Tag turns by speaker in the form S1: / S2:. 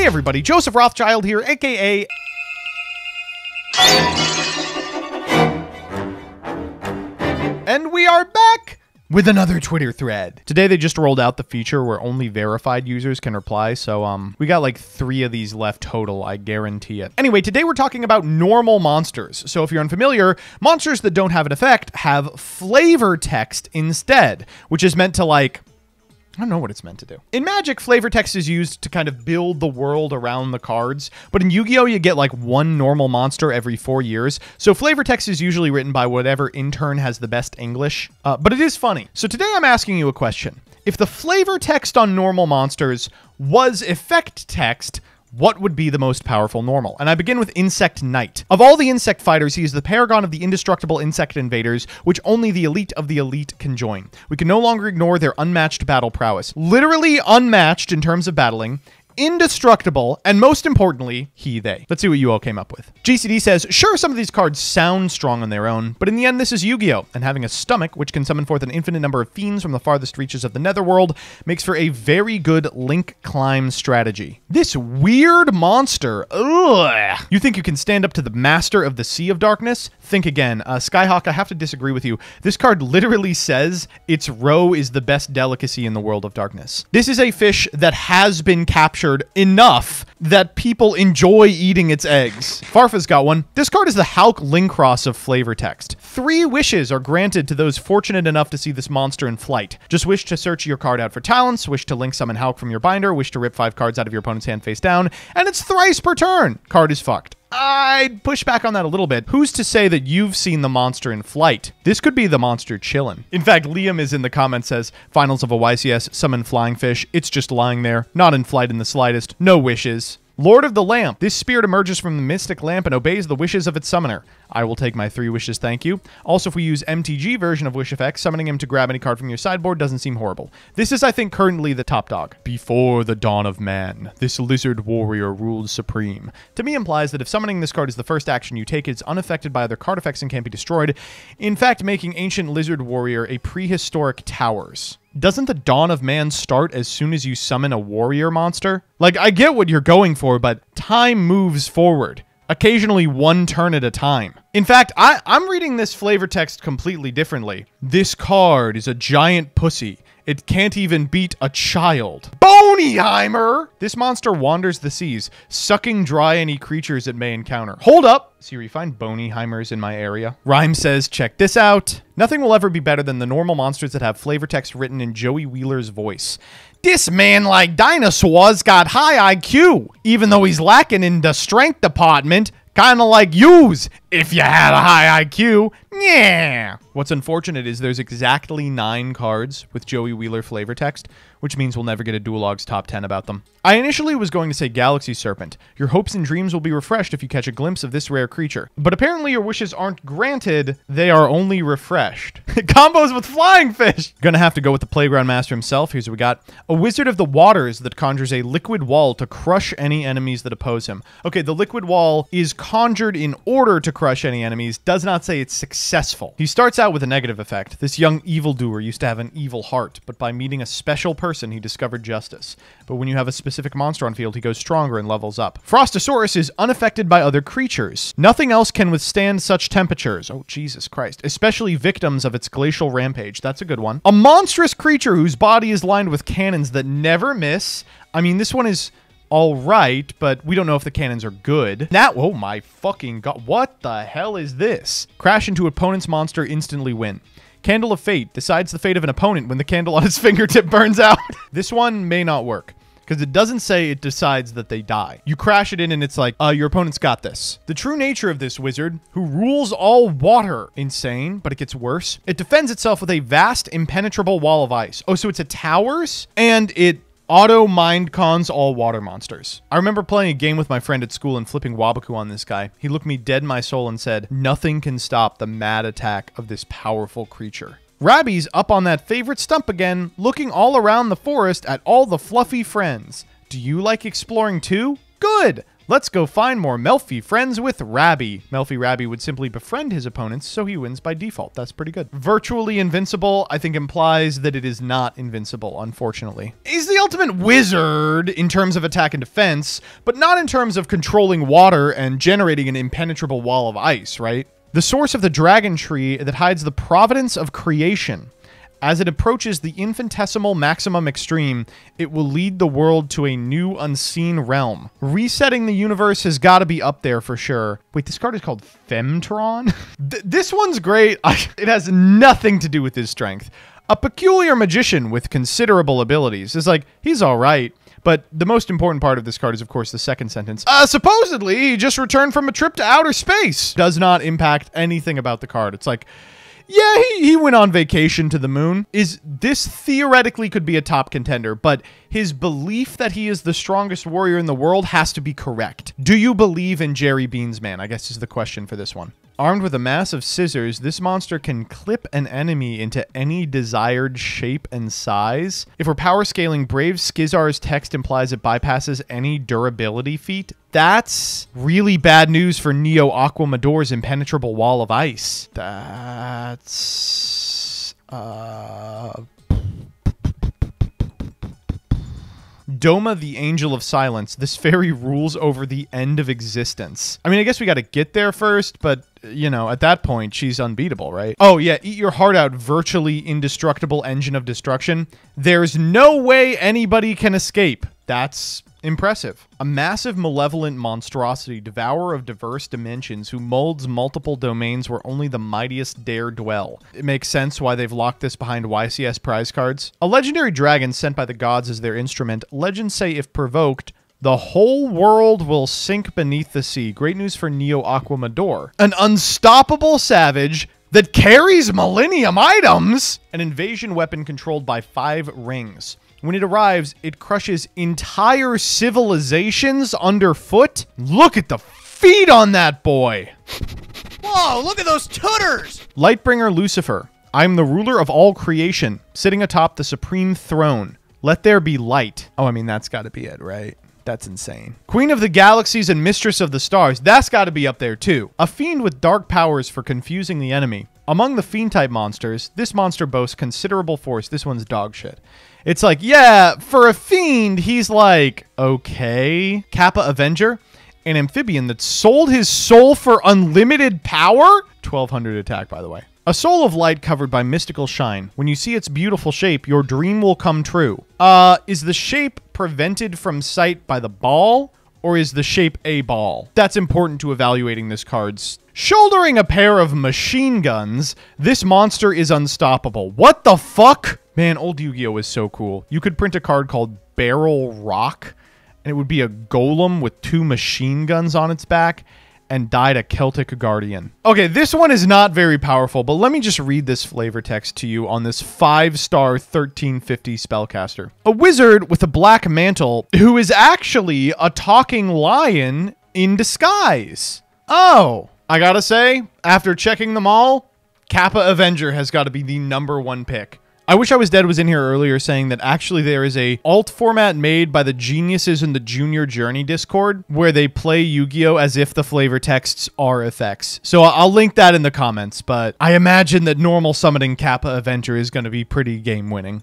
S1: Hey everybody, Joseph Rothschild here, aka... And we are back with another Twitter thread. Today they just rolled out the feature where only verified users can reply, so we got like 3 of these left total, I guarantee it. Anyway, today we're talking about normal monsters. So if you're unfamiliar, monsters that don't have an effect have flavor text instead, which is meant to like... I don't know what it's meant to do. In Magic, flavor text is used to kind of build the world around the cards, but in Yu-Gi-Oh! You get like 1 normal monster every 4 years, so flavor text is usually written by whatever intern has the best English, but it is funny. So today I'm asking you a question. If the flavor text on normal monsters was effect text, what would be the most powerful normal? And I begin with Insect Knight. Of all the insect fighters, he is the paragon of the indestructible insect invaders, which only the elite of the elite can join. We can no longer ignore their unmatched battle prowess. Literally unmatched in terms of battling, indestructible, and most importantly, they. Let's see what you all came up with. GCD says, sure, some of these cards sound strong on their own, but in the end, this is Yu-Gi-Oh! And having a stomach, which can summon forth an infinite number of fiends from the farthest reaches of the netherworld, makes for a very good link climb strategy. This weird monster, ugh. You think you can stand up to the master of the Sea of Darkness? Think again. Skyhawk, I have to disagree with you. This card literally says its roe is the best delicacy in the world of darkness. This is a fish that has been captured enough that people enjoy eating its eggs. Farfa's got one. This card is the Hulk Lincross of flavor text. 3 wishes are granted to those fortunate enough to see this monster in flight. Just wish to search your card out for talents, wish to link summon Hulk from your binder, wish to rip 5 cards out of your opponent's hand face down, and it's thrice per turn. Card is fucked. I'd push back on that a little bit. Who's to say that you've seen the monster in flight? This could be the monster chillin'. In fact, Liam is in the comments, says, finals of a YCS, summon flying fish. It's just lying there, not in flight in the slightest. No wishes. Lord of the Lamp. This spirit emerges from the mystic lamp and obeys the wishes of its summoner. I will take my 3 wishes, thank you. Also, if we use MTG version of Wish Effects, summoning him to grab any card from your sideboard doesn't seem horrible. This is, I think, currently the top dog. Before the dawn of man, this lizard warrior ruled supreme. To me implies that if summoning this card is the first action you take, it's unaffected by other card effects and can't be destroyed, in fact making ancient lizard warrior a prehistoric towers. Doesn't the dawn of man start as soon as you summon a warrior monster? Like, I get what you're going for, but time moves forward. Occasionally 1 turn at a time. In fact, I'm reading this flavor text completely differently. This card is a giant pussy. It can't even beat a child. Boneyheimer! This monster wanders the seas, sucking dry any creatures it may encounter. Hold up! Siri, find Boneyheimers in my area. Rhyme says, check this out. Nothing will ever be better than the normal monsters that have flavor text written in Joey Wheeler's voice. This man, like dinosaurs, got high IQ, even though he's lacking in the strength department. Kinda like yous, if you had a high IQ. Yeah. What's unfortunate is there's exactly 9 cards with Joey Wheeler flavor text, which means we'll never get a Duologue's top 10 about them. I initially was going to say Galaxy Serpent. Your hopes and dreams will be refreshed if you catch a glimpse of this rare creature. But apparently your wishes aren't granted, they are only refreshed. Combos with flying fish! Gonna have to go with the Playground Master himself. Here's what we got. A Wizard of the Waters that conjures a liquid wall to crush any enemies that oppose him. Okay, the liquid wall is conjured in order to crush any enemies, does not say it's successful. He starts out with a negative effect. This young evildoer used to have an evil heart, but by meeting a special person, he discovered justice. But when you have a specific monster on field, he goes stronger and levels up. Frostosaurus is unaffected by other creatures. Nothing else can withstand such temperatures. Oh, Jesus Christ. Especially victims of its glacial rampage. That's a good one. A monstrous creature whose body is lined with cannons that never miss. I mean, this one is all right, but we don't know if the cannons are good. Oh my fucking god. What the hell is this? Crash into opponent's monster, instantly win. Candle of Fate decides the fate of an opponent when the candle on his fingertip burns out. This one may not work, because it doesn't say it decides that they die. You crash it in and it's like, your opponent's got this. The true nature of this wizard, who rules all water. Insane, but it gets worse. It defends itself with a vast, impenetrable wall of ice. Oh, so it's a towers? And it auto mind cons all water monsters. I remember playing a game with my friend at school and flipping Wabaku on this guy. He looked me dead in my soul and said, nothing can stop the mad attack of this powerful creature. Rabby's up on that favorite stump again, looking all around the forest at all the fluffy friends. Do you like exploring too? Good! Let's go find more Melfi friends with Rabby. Melfi Rabby would simply befriend his opponents, so he wins by default. That's pretty good. Virtually invincible, I think, implies that it is not invincible, unfortunately. He's the ultimate wizard in terms of attack and defense, but not in terms of controlling water and generating an impenetrable wall of ice, right? The source of the dragon tree that hides the providence of creation. As it approaches the infinitesimal maximum extreme, it will lead the world to a new unseen realm. Resetting the universe has got to be up there for sure. Wait, this card is called Femtron? This one's great. It has nothing to do with his strength. A peculiar magician with considerable abilities. It's like, he's all right. But the most important part of this card is, of course, the second sentence. Supposedly, he just returned from a trip to outer space. Does not impact anything about the card. It's like, yeah, he went on vacation to the moon. This theoretically could be a top contender, but his belief that he is the strongest warrior in the world has to be correct. Do you believe in Jerry Beansman? I guess is the question for this one. Armed with a massive scissors, this monster can clip an enemy into any desired shape and size. If we're power scaling, Brave Skizar's text implies it bypasses any durability feat. That's really bad news for Neo Aquamador's impenetrable wall of ice. That's... Doma, the Angel of Silence. This fairy rules over the end of existence. I mean, I guess we got to get there first, but, you know, at that point, she's unbeatable, right? Oh, yeah, Eat Your Heart Out, virtually indestructible engine of destruction. There's no way anybody can escape. That's impressive. A massive malevolent monstrosity, devourer of diverse dimensions, who molds multiple domains where only the mightiest dare dwell. It makes sense why they've locked this behind YCS prize cards. A legendary dragon sent by the gods as their instrument. Legends say if provoked, the whole world will sink beneath the sea. Great news for Neo Aquamador. An unstoppable savage that carries Millennium items. An invasion weapon controlled by 5 rings. When it arrives, it crushes entire civilizations underfoot. Look at the feet on that boy.
S2: Whoa, look at those tooters.
S1: Lightbringer Lucifer. I am the ruler of all creation, sitting atop the supreme throne. Let there be light. Oh, I mean, that's got to be it, right? That's insane. Queen of the galaxies and mistress of the stars. That's got to be up there, too. A fiend with dark powers for confusing the enemy. Among the fiend-type monsters, this monster boasts considerable force. This one's dog shit. It's like, yeah, for a fiend, he's like, okay. Kappa Avenger, an amphibian that sold his soul for unlimited power? 1200 attack, by the way. A soul of light covered by mystical shine. When you see its beautiful shape, your dream will come true. Is the shape prevented from sight by the ball? Or is the shape a ball? That's important to evaluating this card's. Shouldering a pair of machine guns, this monster is unstoppable. What the fuck? Man, old Yu-Gi-Oh! Is so cool. You could print a card called Barrel Rock, and it would be a golem with 2 machine guns on its back, and died a Celtic Guardian. Okay, this one is not very powerful, but let me just read this flavor text to you on this 5-star 1350 spellcaster. A wizard with a black mantle who is actually a talking lion in disguise. Oh, I gotta say, after checking them all, Kappa Avenger has got to be the #1 pick. I Wish I Was Dead was in here earlier saying that actually there is a alt format made by the geniuses in the Junior Journey Discord where they play Yu-Gi-Oh! As if the flavor texts are effects. So I'll link that in the comments, but I imagine that normal summoning Kappa Avenger is going to be pretty game winning.